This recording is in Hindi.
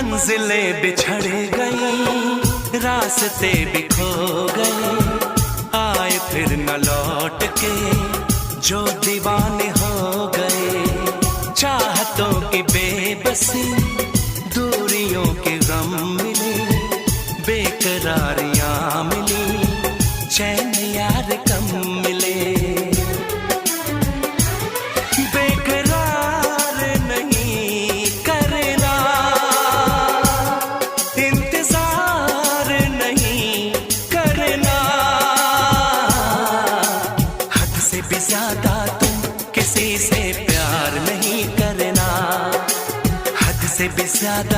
मंजिलें बिछड़ गई, रास्ते भी खो गए, आए फिर न लौट के जो दीवाने हो गए। चाहतों की बेबसी, दूरियों के गम मिले, बेकरारियां मिली, चैन यार कम मिले। बेकरार नहीं करना, इंतजार नहीं करना, हद से भी ज्यादा तुम किसी से प्यार नहीं करना, हद से भी ज्यादा